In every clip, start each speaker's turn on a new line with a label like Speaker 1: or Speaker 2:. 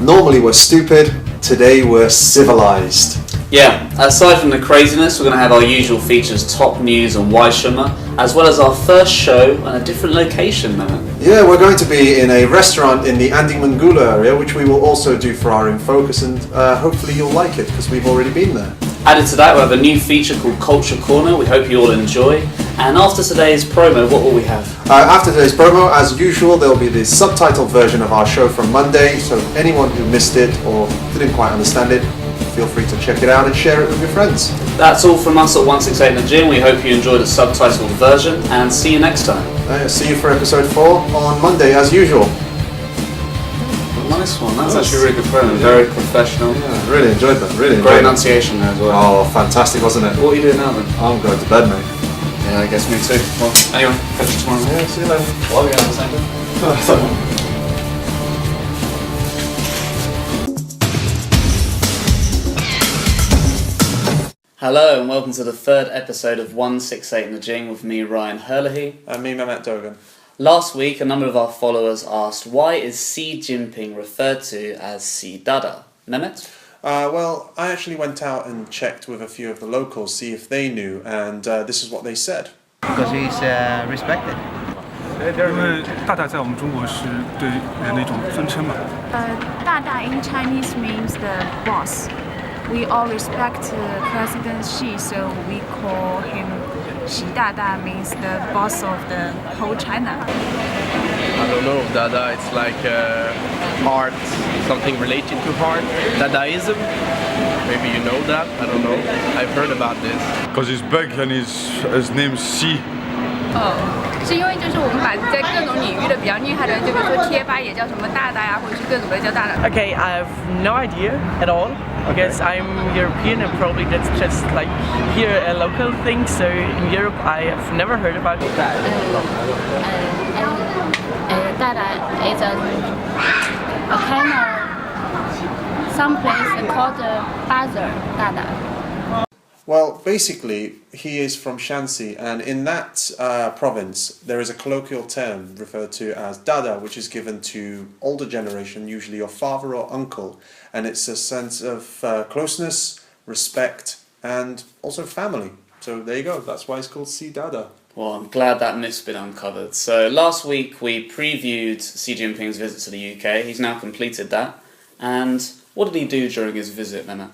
Speaker 1: Normally we're stupid, today we're civilized.
Speaker 2: Yeah, aside from the craziness, we're going to have our usual features, top news and Weishima, as well as our first show on a different location, man.
Speaker 1: Yeah, we're going to be in a restaurant in the Andi Mangula area, which we will also do for our In Focus, and hopefully you'll like it, because we've already been there.
Speaker 2: Added to that, we have a new feature called Culture Corner, we hope you all enjoy. And after today's promo, what will we have?
Speaker 1: After today's promo, as usual, there will be the subtitled version of our show from Monday, so anyone who missed it or didn't quite understand it, feel free to check it out and share it with your friends.
Speaker 2: That's all from us at 168 in the Gym. We hope you enjoy the subtitled version, and see you next time.
Speaker 1: See you for episode 4 on Monday, as usual.
Speaker 2: Nice one. That's actually a really good promo. Very professional.
Speaker 1: Yeah, really enjoyed that.
Speaker 2: Great enunciation there as well.
Speaker 1: Oh, fantastic, wasn't it?
Speaker 2: What are you doing now then?
Speaker 1: I'm going to bed, mate.
Speaker 2: Yeah, I guess me too. Well, anyway, catch you tomorrow.
Speaker 1: Yeah, see you later.
Speaker 2: Well, we have the same thing. Hello and welcome to the third episode of 168 in the Jing with me, Ryan Herlihy.
Speaker 1: And me, Mehmet Dogan.
Speaker 2: Last week, a number of our followers asked, why is Xi Jinping referred to as Xi Dada? Mehmet?
Speaker 1: Well, I actually went out and checked with a few of the locals, see if they knew, and this is what they said.
Speaker 3: Because he's respected.
Speaker 4: 因为大大在我们中国是对人的一种尊称嘛。
Speaker 5: Dada in Chinese means the boss. We all respect President Xi, so we call him Xi Dada, means the boss of the whole China.
Speaker 6: I don't know, Dada, it's like art, something related to art. Dadaism, maybe you know that, I don't know. I've heard about this.
Speaker 4: Because he's big and his name's Xi.
Speaker 5: 是因为就是我们把在各种领域的比较厉害的人，就比如说贴吧也叫什么大大呀，或者是各种的叫大大。
Speaker 7: Okay, I have no idea at all. I guess I'm European and probably that's just like here a local thing. So in Europe I have never heard about it.
Speaker 5: Dada is a kind of some place called Bazaar Dada.
Speaker 1: Well, basically, he is from Shanxi, and in that province, there is a colloquial term referred to as Dada, which is given to older generation, usually your father or uncle, and it's a sense of closeness, respect, and also family. So there you go, that's why it's called Xi Dada.
Speaker 2: Well, I'm glad that myth's been uncovered. So last week we previewed Xi Jinping's visit to the UK. He's now completed that. And what did he do during his visit, Mehmet?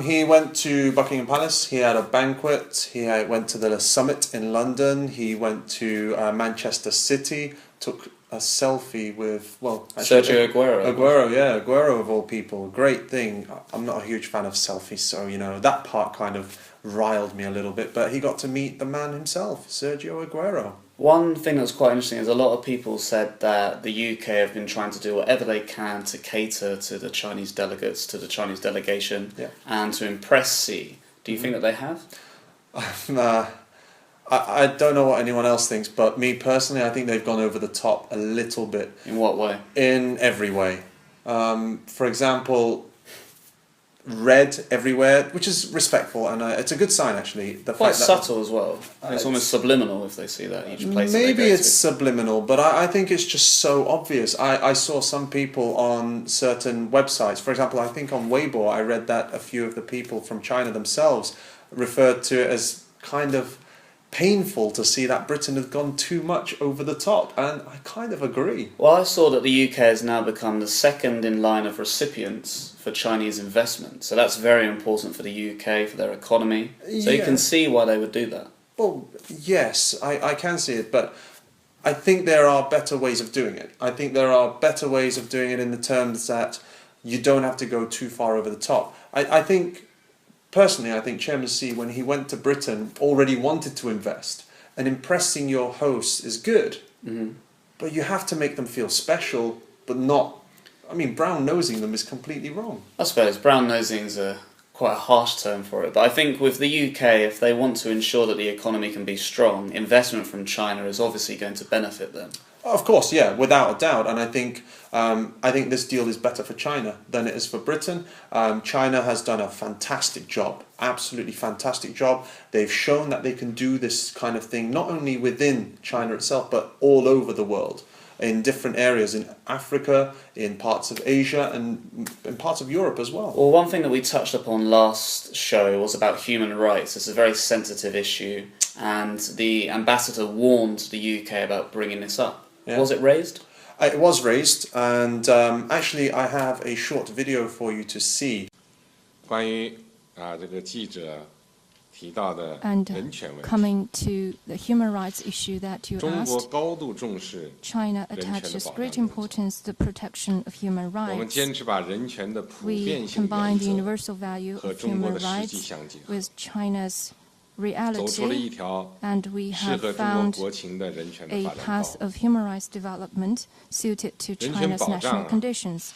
Speaker 1: He went to Buckingham Palace, he had a banquet, he went to the summit in London, he went to Manchester City, took a selfie with, well...
Speaker 2: Sergio Aguero.
Speaker 1: Aguero of all people, great thing. I'm not a huge fan of selfies, so, you know, that part kind of riled me a little bit, but he got to meet the man himself, Sergio Aguero.
Speaker 2: One thing that's quite interesting is a lot of people said that the UK have been trying to do whatever they can to cater to the Chinese delegates, to the Chinese delegation, and to impress Xi. Do you think that they have?
Speaker 1: I don't know what anyone else thinks, but me personally, I think they've gone over the top a little bit.
Speaker 2: In what way?
Speaker 1: In every way. For example, red everywhere, which is respectful, and it's a good sign actually.
Speaker 2: Quite subtle as well. It's almost subliminal if they see that each place.
Speaker 1: Maybe it's subliminal, but I think it's just so obvious. I saw some people on certain websites, for example, I think on Weibo, I read that a few of the people from China themselves referred to it as kind of painful to see that Britain had gone too much over the top, and I kind of agree.
Speaker 2: Well, I saw that the UK has now become the second in line of recipients for Chinese investment, so that's very important for the UK, for their economy, so you can see why they would do that.
Speaker 1: Well, yes, I can see it, but I think there are better ways of doing it. I think there are better ways of doing it in the terms that you don't have to go too far over the top. Personally, I think Chairman Xi, when he went to Britain, already wanted to invest. And impressing your hosts is good. Mm-hmm. But you have to make them feel special, but not... I mean, brown-nosing them is completely wrong.
Speaker 2: I suppose brown-nosing is quite a harsh term for it. But I think with the UK, if they want to ensure that the economy can be strong, investment from China is obviously going to benefit them.
Speaker 1: Of course, yeah, without a doubt, and I think this deal is better for China than it is for Britain. China has done a fantastic job, absolutely fantastic job. They've shown that they can do this kind of thing not only within China itself, but all over the world. in different areas in Africa, in parts of Asia, and in parts of Europe as well.
Speaker 2: Well, one thing that we touched upon last show was about human rights. It's a very sensitive issue, and the ambassador warned the UK about bringing this up.
Speaker 1: Yeah.
Speaker 2: Was it raised?
Speaker 1: It was raised, and actually I have a short video for you to see.
Speaker 8: 关于这个记者提到的
Speaker 9: And
Speaker 8: 人权问题，
Speaker 9: coming to the human rights issue that you
Speaker 8: 中国
Speaker 9: asked,
Speaker 8: 高度重视
Speaker 9: China
Speaker 8: 人权的
Speaker 9: attaches
Speaker 8: 保
Speaker 9: great
Speaker 8: 障工作。
Speaker 9: importance to the protection of human
Speaker 8: 我们
Speaker 9: rights.
Speaker 8: 坚持把人权的普
Speaker 9: We
Speaker 8: 遍性
Speaker 9: combine
Speaker 8: 原
Speaker 9: the
Speaker 8: 则
Speaker 9: universal value
Speaker 8: 和
Speaker 9: of
Speaker 8: 中国
Speaker 9: human
Speaker 8: 的实际
Speaker 9: rights
Speaker 8: 相结合，
Speaker 9: with China's
Speaker 8: 走出了一
Speaker 9: reality,
Speaker 8: 条
Speaker 9: and we
Speaker 8: 适
Speaker 9: have
Speaker 8: 合中国
Speaker 9: found
Speaker 8: 国情的人权的
Speaker 9: a
Speaker 8: 发展
Speaker 9: path
Speaker 8: 道路。
Speaker 9: of human rights development suited to
Speaker 8: 人权
Speaker 9: China's
Speaker 8: 保障
Speaker 9: national
Speaker 8: 啊，
Speaker 9: conditions.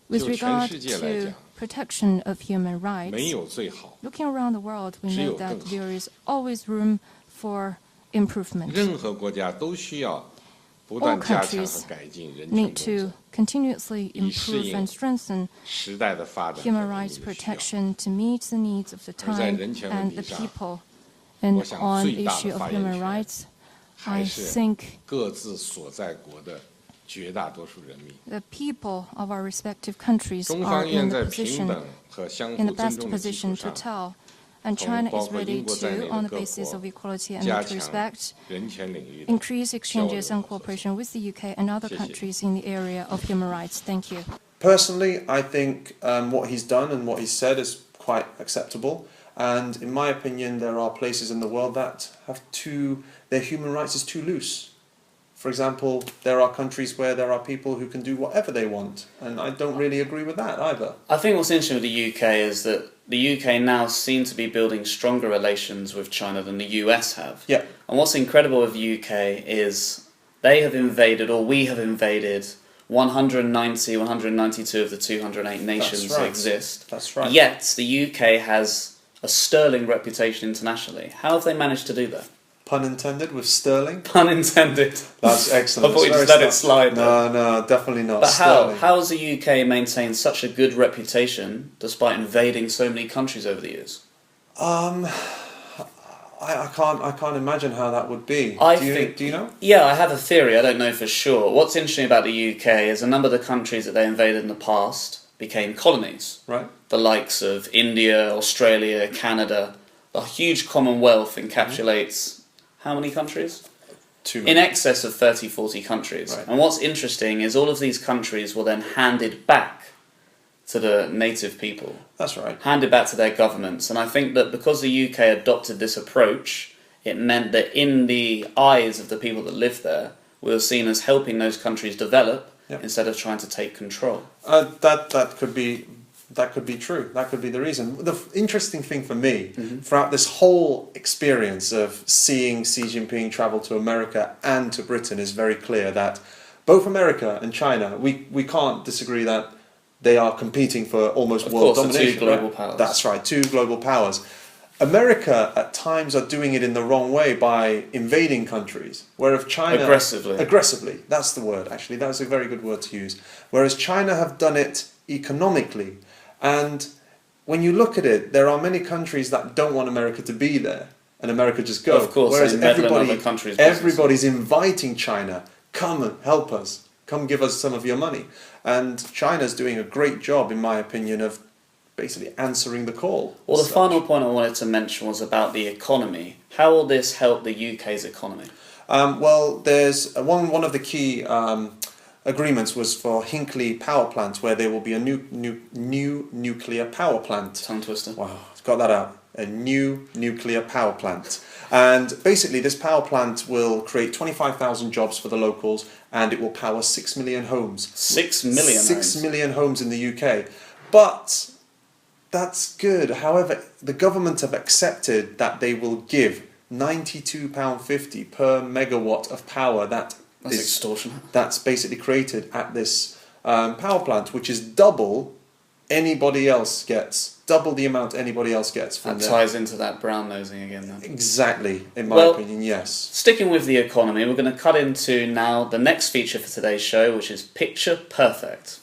Speaker 9: With
Speaker 8: 就全
Speaker 9: regard
Speaker 8: 世界来
Speaker 9: to
Speaker 8: 讲，
Speaker 9: protection of human
Speaker 8: 没
Speaker 9: rights,
Speaker 8: 有最好，
Speaker 9: looking around the world, we
Speaker 8: 只有
Speaker 9: know that
Speaker 8: 更好。
Speaker 9: there is always room for improvement.
Speaker 8: 任何国家都需要不
Speaker 9: All
Speaker 8: 断加强
Speaker 9: countries
Speaker 8: 和改进人权
Speaker 9: need
Speaker 8: 工
Speaker 9: to
Speaker 8: 作，
Speaker 9: continuously
Speaker 8: 以适
Speaker 9: improve
Speaker 8: 应
Speaker 9: and strengthen
Speaker 8: 时代的发展和
Speaker 9: human
Speaker 8: 人
Speaker 9: rights
Speaker 8: 民的需要。
Speaker 9: protection to meet the needs of the
Speaker 8: 而在
Speaker 9: time
Speaker 8: 人权
Speaker 9: and
Speaker 8: 问
Speaker 9: the
Speaker 8: 题上，
Speaker 9: people. And
Speaker 8: 我想
Speaker 9: on
Speaker 8: 最
Speaker 9: the
Speaker 8: 大
Speaker 9: issue
Speaker 8: 的
Speaker 9: of
Speaker 8: 发言
Speaker 9: human
Speaker 8: 权
Speaker 9: rights,
Speaker 8: 还
Speaker 9: I
Speaker 8: 是
Speaker 9: think
Speaker 8: 各自所在国的绝大多数人民。
Speaker 9: the people of our respective countries
Speaker 8: 中
Speaker 9: are
Speaker 8: 方愿
Speaker 9: in
Speaker 8: 在
Speaker 9: the
Speaker 8: 平
Speaker 9: position,
Speaker 8: 等和相
Speaker 9: in
Speaker 8: 互
Speaker 9: the
Speaker 8: 尊
Speaker 9: best
Speaker 8: 重的基础
Speaker 9: position to
Speaker 8: 上，
Speaker 9: tell. And
Speaker 8: 同
Speaker 9: China
Speaker 8: 包
Speaker 9: is
Speaker 8: 括
Speaker 9: ready
Speaker 8: 英国在内
Speaker 9: to,
Speaker 8: 的
Speaker 9: on the
Speaker 8: 各
Speaker 9: basis
Speaker 8: 国
Speaker 9: of equality and
Speaker 8: 加
Speaker 9: mutual
Speaker 8: 强
Speaker 9: respect,
Speaker 8: 人权领域的
Speaker 9: increase
Speaker 8: 交流
Speaker 9: exchanges
Speaker 8: 和
Speaker 9: and
Speaker 8: 合作。
Speaker 9: cooperation with the UK and other
Speaker 8: 谢谢。
Speaker 9: countries in the area of human rights. Thank you.
Speaker 1: Personally, I think what he's done and what he's said is quite acceptable. And in my opinion, there are places in the world that have their human rights is too loose. For example, there are countries where there are people who can do whatever they want, and I don't really agree with that either.
Speaker 2: I think what's interesting with the UK is that the UK now seem to be building stronger relations with China than the US have.
Speaker 1: Yeah.
Speaker 2: And what's incredible with the UK is they have invaded, or we have invaded, 190, 192 of the 208 nations that
Speaker 1: right.
Speaker 2: exist.
Speaker 1: That's right.
Speaker 2: Yet the UK has a sterling reputation internationally. How have they managed to do that?
Speaker 1: Pun intended with sterling.
Speaker 2: Pun intended.
Speaker 1: That's excellent.
Speaker 2: I thought you
Speaker 1: It's
Speaker 2: just
Speaker 1: very
Speaker 2: let it slide there.
Speaker 1: No, definitely not.
Speaker 2: But how?
Speaker 1: Sterling.
Speaker 2: How has the UK maintained such a good reputation despite invading so many countries over the years?
Speaker 1: I can't imagine how that would be. Do you know?
Speaker 2: Yeah, I have a theory. I don't know for sure. What's interesting about the UK is a number of the countries that they invaded in the past became colonies.
Speaker 1: Right.
Speaker 2: The likes of India, Australia, Canada. The huge Commonwealth encapsulates how many countries?
Speaker 1: Too
Speaker 2: In
Speaker 1: many.
Speaker 2: excess of 30, 40 countries.
Speaker 1: Right.
Speaker 2: And what's interesting is all of these countries were then handed back to the native people.
Speaker 1: That's right.
Speaker 2: Handed back to their governments. And I think that because the UK adopted this approach, it meant that in the eyes of the people that lived there, we were seen as helping those countries develop instead of trying to take control.
Speaker 1: That could be true. That could be the reason. The interesting thing for me, throughout this whole experience of seeing Xi Jinping travel to America and to Britain, is very clear that both America and China, we can't disagree that they are competing for almost world domination.
Speaker 2: Two global
Speaker 1: right?
Speaker 2: powers.
Speaker 1: That's right, two global powers. America at times are doing it in the wrong way by invading countries, whereas China aggressively. That's the word. Actually, that's a very good word to use. Whereas China have done it economically, and when you look at it, there are many countries that don't want America to be there, and America just go.
Speaker 2: Of course,
Speaker 1: whereas everybody's
Speaker 2: business.
Speaker 1: inviting China, come and help us, come give us some of your money, and China's doing a great job, in my opinion, of basically answering the call.
Speaker 2: Well, the final point I wanted to mention was about the economy. How will this help the UK's economy?
Speaker 1: Well, there's one of the key agreements was for Hinkley Power Plant, where there will be a new nuclear power plant.
Speaker 2: Tongue twister.
Speaker 1: Wow, got that out. A new nuclear power plant. And basically this power plant will create 25,000 jobs for the locals, and it will power 6 million homes.
Speaker 2: 6 million
Speaker 1: 6 million homes in the UK. But that's good. However, the government have accepted that they will give £92.50 per megawatt of power that's
Speaker 2: extortionate.
Speaker 1: That's basically created at this power plant, which is double anybody else gets. Double the amount anybody else gets from
Speaker 2: that ties into that brown nosing again then.
Speaker 1: Exactly, in my opinion, yes.
Speaker 2: Sticking with the economy, we're going to cut into now the next feature for today's show, which is Picture Perfect.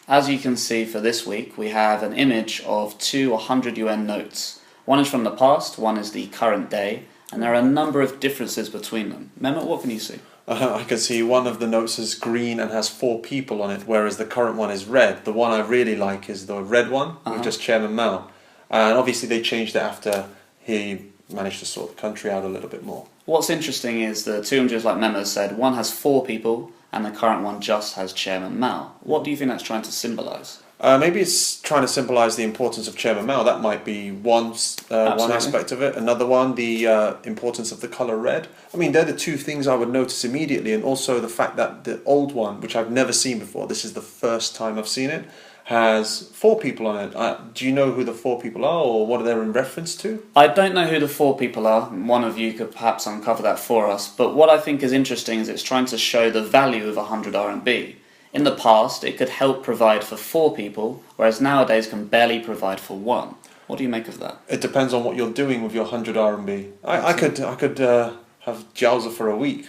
Speaker 2: As you can see for this week, we have an image of two 100 UN notes. One is from the past, one is the current day, and there are a number of differences between them. Mehmet, what can you see?
Speaker 1: I can see one of the notes is green and has 4 people on it, whereas the current one is red. The one I really like is the red one, with just Chairman Mao. And obviously they changed it after he managed to sort the country out a little bit more.
Speaker 2: What's interesting is the two images, like Mehmet said, one has 4 people, and the current one just has Chairman Mao. What do you think that's trying to symbolise?
Speaker 1: Maybe it's trying to symbolise the importance of Chairman Mao. That might be one aspect of it. Another one, the importance of the colour red. I mean, they're the 2 things I would notice immediately, and also the fact that the old one, which I've never seen before, this is the first time I've seen it, has 4 people on it. Do you know who the 4 people are, or what they're in reference to?
Speaker 2: I don't know who the 4 people are. One of you could perhaps uncover that for us. But what I think is interesting is it's trying to show the value of 100 RMB. In the past, it could help provide for 4 people, whereas nowadays can barely provide for 1. What do you make of that?
Speaker 1: It depends on what you're doing with your 100 RMB. I could have jiaozi for a week.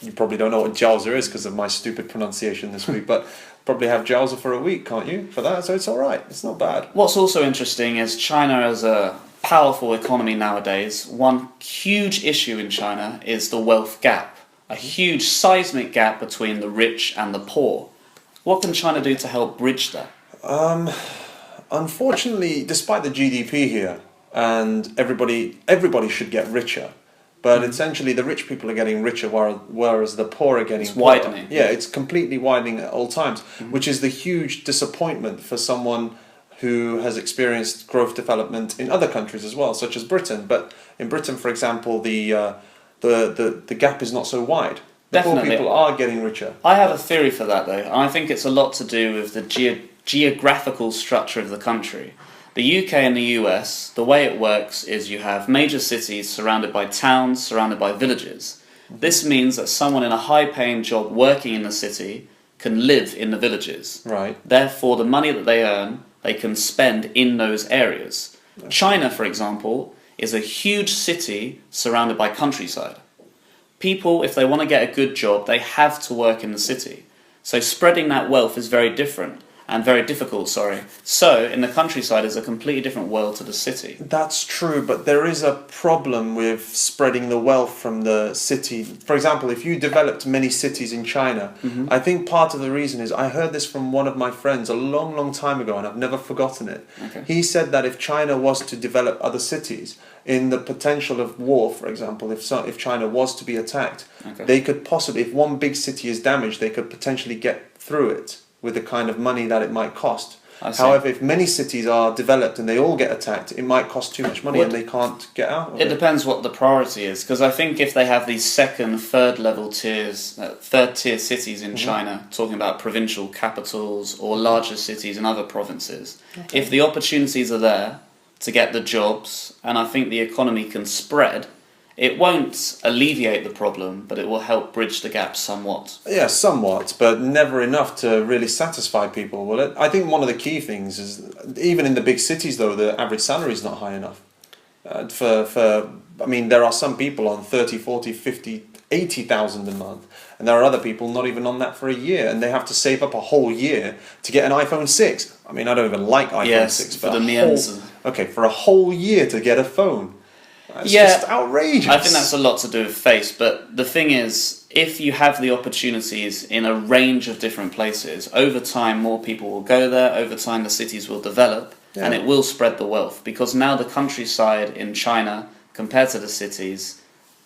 Speaker 1: You probably don't know what jiaozi is because of my stupid pronunciation this week, but probably have jiaozi for a week, can't you, for that? So it's all right. It's not bad.
Speaker 2: What's also interesting is China as a powerful economy nowadays. One huge issue in China is the wealth gap. A huge seismic gap between the rich and the poor. What can China do to help bridge that?
Speaker 1: Unfortunately, despite the GDP here, and everybody should get richer, but essentially the rich people are getting richer whereas the poor are getting poorer.
Speaker 2: Widening.
Speaker 1: Yeah, it's completely widening at all times, which is the huge disappointment for someone who has experienced growth development in other countries as well, such as Britain. But in Britain, for example, the gap is not so wide. The poor people are getting richer.
Speaker 2: I have a theory for that, though, and I think it's a lot to do with the geographical structure of the country. The UK and the US, the way it works is you have major cities surrounded by towns, surrounded by villages. This means that someone in a high-paying job working in the city can live in the villages.
Speaker 1: Right.
Speaker 2: Therefore, the money that they earn, they can spend in those areas. China, for example, is a huge city surrounded by countryside. People, if they want to get a good job, they have to work in the city. So spreading that wealth is very different. And very difficult, sorry. So, in the countryside is a completely different world to the city.
Speaker 1: That's true, but there is a problem with spreading the wealth from the city. For example, if you developed many cities in China, I think part of the reason is, I heard this from one of my friends a long, long time ago, and I've never forgotten it.
Speaker 2: Okay.
Speaker 1: He said that if China was to develop other cities, in the potential of war, for example, if China was to be attacked, they could possibly, if one big city is damaged, they could potentially get through it with the kind of money that it might cost. However, if many cities are developed and they all get attacked, it might cost too much money and they can't get out of it.
Speaker 2: It depends what the priority is, because I think if they have these second, third level tiers, third tier cities in China, talking about provincial capitals or larger cities in other provinces, if the opportunities are there to get the jobs, and I think the economy can spread, it won't alleviate the problem, but it will help bridge the gap somewhat.
Speaker 1: Yeah, somewhat, but never enough to really satisfy people, will it? I think one of the key things is, even in the big cities though, the average salary is not high enough. I mean, there are some people on 30, 40, 50, 80,000 a month, and there are other people not even on that for a year, and they have to save up a whole year to get an iPhone 6. I mean, I don't even like iPhone 6, but for a whole year to get a phone. That's just outrageous.
Speaker 2: I think that's a lot to do with face, but the thing is, if you have the opportunities in a range of different places, over time more people will go there, over time the cities will develop, and it will spread the wealth, because now the countryside in China, compared to the cities,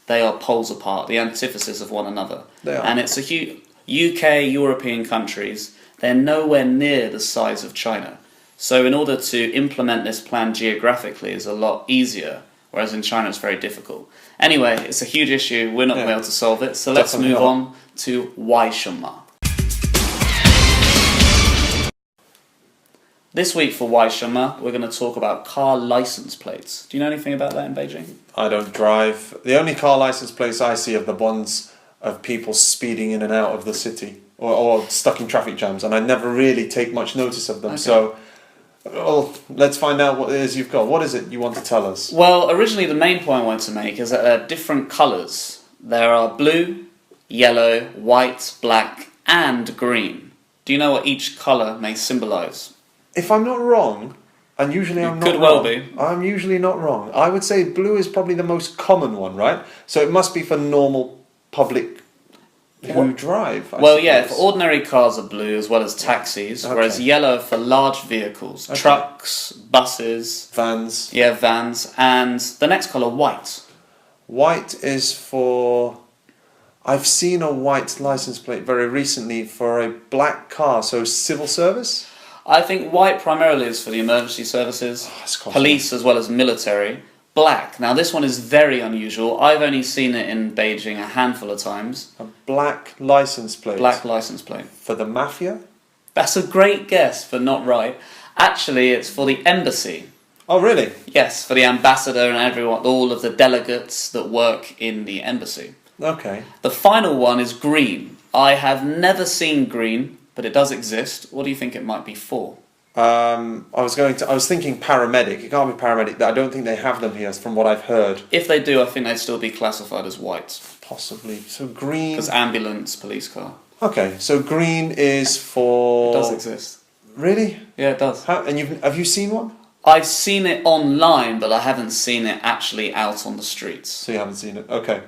Speaker 2: they are poles apart, the antithesis of one another. And it's a huge... UK, European countries, they're nowhere near the size of China. So in order to implement this plan geographically is a lot easier, whereas in China it's very difficult. Anyway, it's a huge issue, we're not going to be able to solve it, so let's move on to Waishema. This week for Waishema, we're going to talk about car license plates. Do you know anything about that in Beijing?
Speaker 1: I don't drive. The only car license plates I see are the ones of people speeding in and out of the city, or stuck in traffic jams, and I never really take much notice of them, so... Well, let's find out what it is you've got. What is it you want to tell us?
Speaker 2: Well, originally the main point I wanted to make is that there are different colours. There are blue, yellow, white, black and green. Do you know what each colour may symbolise?
Speaker 1: If I'm not wrong, And usually I'm not
Speaker 2: could
Speaker 1: wrong.
Speaker 2: well be.
Speaker 1: I'm usually not wrong. I would say blue is probably the most common one, right? So it must be for normal public who drive. I
Speaker 2: Well, yeah,
Speaker 1: suppose.
Speaker 2: for ordinary cars are blue as well as taxis, whereas yellow for large vehicles, trucks, buses,
Speaker 1: Vans.
Speaker 2: yeah, vans, and the next colour, white.
Speaker 1: White is for... I've seen a white license plate very recently for a black car, so civil service?
Speaker 2: I think white primarily is for the emergency services, police as well as military. Black. Now this one is very unusual. I've only seen it in Beijing a handful of times.
Speaker 1: A black license plate?
Speaker 2: Black license plate.
Speaker 1: For the mafia?
Speaker 2: That's a great guess, but not right. Actually, it's for the embassy.
Speaker 1: Oh, really?
Speaker 2: Yes, for the ambassador and everyone, all of the delegates that work in the embassy.
Speaker 1: Okay.
Speaker 2: The final one is green. I have never seen green, but it does exist. What do you think it might be for?
Speaker 1: I was thinking paramedic. It can't be paramedic. I don't think they have them here, from what I've heard.
Speaker 2: If they do, I think they'd still be classified as white.
Speaker 1: Possibly. So green...
Speaker 2: Because ambulance, police car.
Speaker 1: Okay, so green is for...
Speaker 2: It does exist.
Speaker 1: Really?
Speaker 2: Yeah, it does.
Speaker 1: And have you seen one?
Speaker 2: I've seen it online, but I haven't seen it actually out on the streets.
Speaker 1: So you haven't seen it? Okay.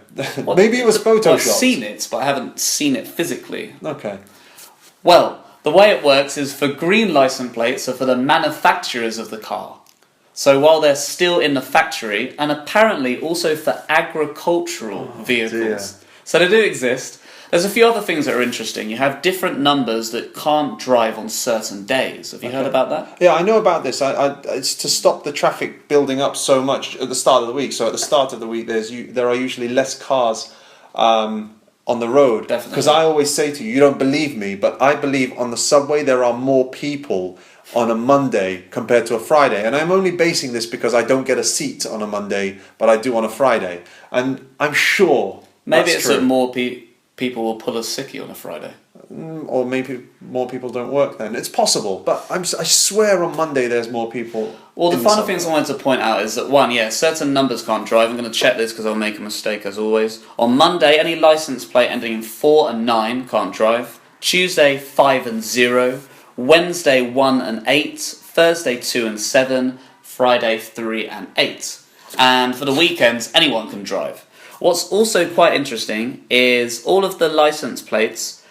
Speaker 1: Maybe it was photoshopped.
Speaker 2: I've seen it, but I haven't seen it physically.
Speaker 1: Okay.
Speaker 2: Well, the way it works is for green license plates are for the manufacturers of the car. So while they're still in the factory, and apparently also for agricultural vehicles.
Speaker 1: Dear.
Speaker 2: So they do exist. There's a few other things that are interesting. You have different numbers that can't drive on certain days. Have you heard about that?
Speaker 1: Yeah, I know about this. It's to stop the traffic building up so much at the start of the week. So at the start of the week, there are usually less cars on the road.
Speaker 2: Definitely.
Speaker 1: Because I always say to you, you don't believe me, but I believe on the subway there are more people on a Monday compared to a Friday. And I'm only basing this because I don't get a seat on a Monday, but I do on a Friday. And I'm sure
Speaker 2: Maybe
Speaker 1: that's
Speaker 2: it's
Speaker 1: true.
Speaker 2: that more people will pull a sickie on a Friday.
Speaker 1: Or maybe more people don't work then. It's possible, but I swear on Monday there's more people.
Speaker 2: Well, the
Speaker 1: in
Speaker 2: final
Speaker 1: subway.
Speaker 2: things I wanted to point out is that one, certain numbers can't drive. I'm going to check this because I'll make a mistake as always. On Monday, any license plate ending in 4 and 9 can't drive. Tuesday, 5 and 0. Wednesday, 1 and 8. Thursday, 2 and 7. Friday, 3 and 8. And for the weekends, anyone can drive. What's also quite interesting is all of the license plates,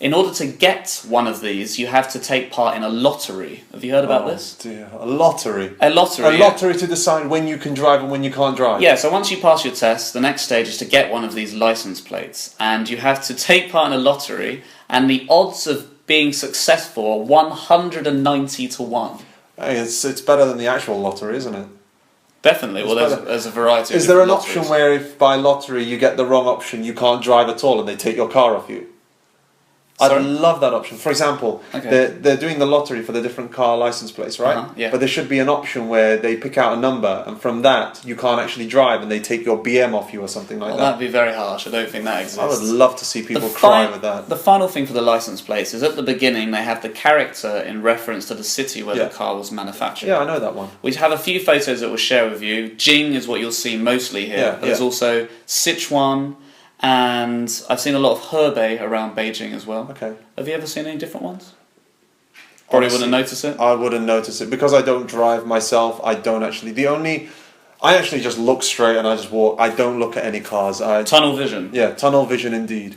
Speaker 2: in order to get one of these, you have to take part in a lottery. Have you heard about this?
Speaker 1: Dear. A lottery.
Speaker 2: A lottery.
Speaker 1: A lottery to decide when you can drive and when you can't drive.
Speaker 2: Yeah, so once you pass your test, the next stage is to get one of these license plates. And you have to take part in a lottery, and the odds of being successful are 190 to 1.
Speaker 1: Hey, it's better than the actual lottery, isn't it?
Speaker 2: Definitely. Well, there's a variety of
Speaker 1: Is there an
Speaker 2: different
Speaker 1: option
Speaker 2: lotteries.
Speaker 1: where if by lottery you get the wrong option, you can't drive at all and they take your car off you?
Speaker 2: Sorry?
Speaker 1: I'd love that option. For example, they're doing the lottery for the different car license plates, right?
Speaker 2: Yeah.
Speaker 1: But there should be an option where they pick out a number, and from that you can't actually drive, and they take your BM off you or something like
Speaker 2: Well,
Speaker 1: that.
Speaker 2: that'd be very harsh. I don't think that exists.
Speaker 1: I would love to see people cry with that.
Speaker 2: The final thing for the license plates is at the beginning they have the character in reference to the city where the car was manufactured.
Speaker 1: Yeah, I know that one.
Speaker 2: We have a few photos that we'll share with you. Jing is what you'll see mostly here, but there's also Sichuan, and I've seen a lot of Hebei around Beijing as well.
Speaker 1: Okay.
Speaker 2: Have you ever seen any different ones? Probably
Speaker 1: Honestly,
Speaker 2: wouldn't notice it.
Speaker 1: I wouldn't notice it because I don't drive myself. I don't actually. I actually just look straight and I just walk. I don't look at any cars.
Speaker 2: Tunnel vision.
Speaker 1: Yeah, tunnel vision indeed.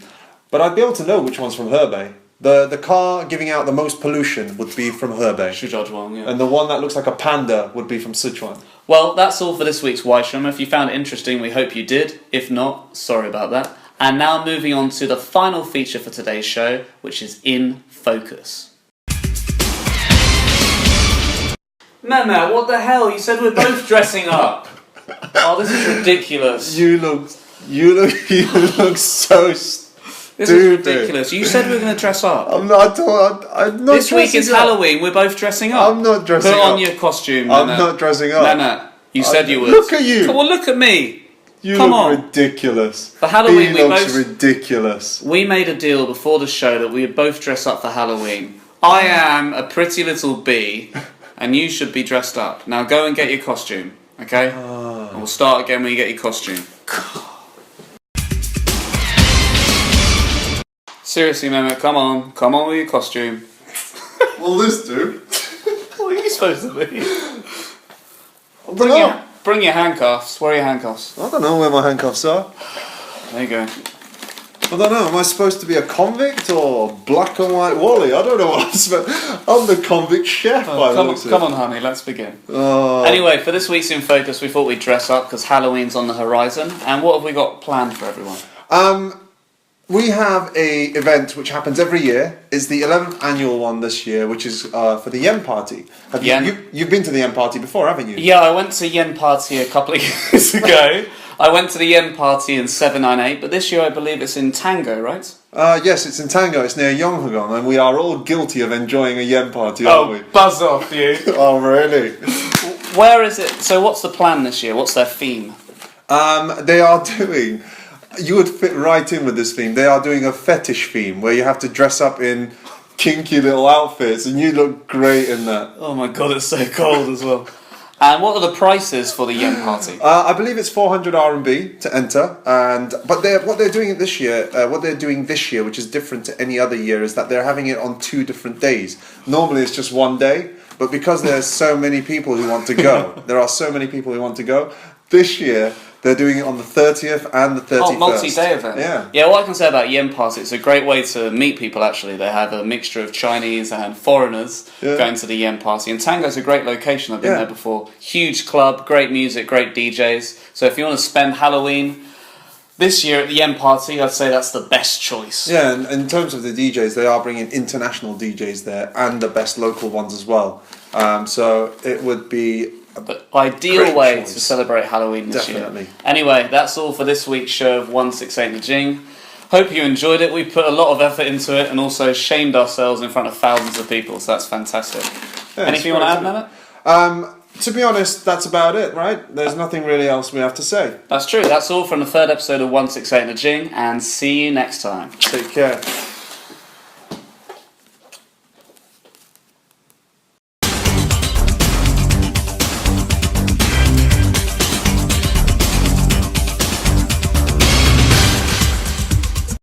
Speaker 1: But I'd be able to know which one's from Hebei. The car giving out the most pollution would be from Hebei.
Speaker 2: Shijiazhuang, yeah.
Speaker 1: And the one that looks like a panda would be from Sichuan.
Speaker 2: Well, that's all for this week's Weisham. If you found it interesting, we hope you did. If not, sorry about that. And now moving on to the final feature for today's show, which is In Focus. Mehmet, what the hell? You said we're both dressing up. Oh, this is ridiculous.
Speaker 1: You look so stupid.
Speaker 2: This is ridiculous. You said we were going to dress up.
Speaker 1: I'm not
Speaker 2: This week is
Speaker 1: dressing up.
Speaker 2: Halloween. We're both dressing up.
Speaker 1: I'm not dressing
Speaker 2: Put
Speaker 1: up.
Speaker 2: on your costume.
Speaker 1: I'm
Speaker 2: Mehmet.
Speaker 1: not dressing up.
Speaker 2: Mehmet, you said you would.
Speaker 1: Look at you.
Speaker 2: Well, look at me.
Speaker 1: You
Speaker 2: Come
Speaker 1: look
Speaker 2: on.
Speaker 1: ridiculous.
Speaker 2: For Halloween,
Speaker 1: he
Speaker 2: we
Speaker 1: looks
Speaker 2: both...
Speaker 1: ridiculous.
Speaker 2: We made a deal before the show that we would both dress up for Halloween. I am a pretty little bee, and you should be dressed up. Now go and get your costume, okay? And we'll start again when you get your costume. Seriously, Mehmet, come on with your costume.
Speaker 1: Will this do?
Speaker 2: What are you supposed to be? Bring your handcuffs. Where are your handcuffs?
Speaker 1: I don't know where my handcuffs are.
Speaker 2: There you go.
Speaker 1: I don't know, am I supposed to be a convict or black and white Wally? I don't know what I'm supposed I'm the convict chef.
Speaker 2: Come on, honey, let's begin. Anyway, for this week's In Focus, we thought we'd dress up because Halloween's on the horizon. And what have we got planned for everyone?
Speaker 1: We have a event which happens every year. It's the 11th annual one this year, which is for the Yen Party. You've been to the Yen Party before, haven't you?
Speaker 2: Yeah, I went to Yen Party a couple of years ago. I went to the Yen Party in 798, but this year I believe it's in Tango, right?
Speaker 1: Yes, it's in Tango. It's near Yonghagon, and we are all guilty of enjoying a Yen Party, aren't we?
Speaker 2: Buzz off, you!
Speaker 1: Oh, really?
Speaker 2: Where is it? So what's the plan this year? What's their theme?
Speaker 1: They are doing... You would fit right in with this theme. They are doing a fetish theme, where you have to dress up in kinky little outfits, and you look great in that.
Speaker 2: Oh my god, it's so cold as well. And what are the prices for the Yen Party?
Speaker 1: I believe it's 400 RMB to enter, but what they're doing this year, which is different to any other year, is that they're having it on 2 different days. Normally it's just one day, but because there's so many people who want to go, this year they're doing it on the 30th and the 31st.
Speaker 2: Oh, multi-day event.
Speaker 1: Yeah.
Speaker 2: Yeah, what I can say about Yen Party, it's a great way to meet people actually. They have a mixture of Chinese and foreigners going to the Yen Party. And Tango's a great location, I've been there before. Huge club, great music, great DJs. So if you want to spend Halloween this year at the Yen Party, I'd say that's the best choice.
Speaker 1: Yeah, and in terms of the DJs, they are bringing international DJs there and the best local ones as well. So it would be...
Speaker 2: But ideal way to celebrate Halloween this year. Anyway, that's all for this week's show of 168 The Jing. Hope you enjoyed it. We put a lot of effort into it and also shamed ourselves in front of thousands of people, so that's fantastic. Anything you want to add, Mehmet?
Speaker 1: To be honest, that's about it, right? There's nothing really else we have to say.
Speaker 2: That's true. That's all from the 3rd episode of 168 The Jing, and see you next time.
Speaker 1: Take care.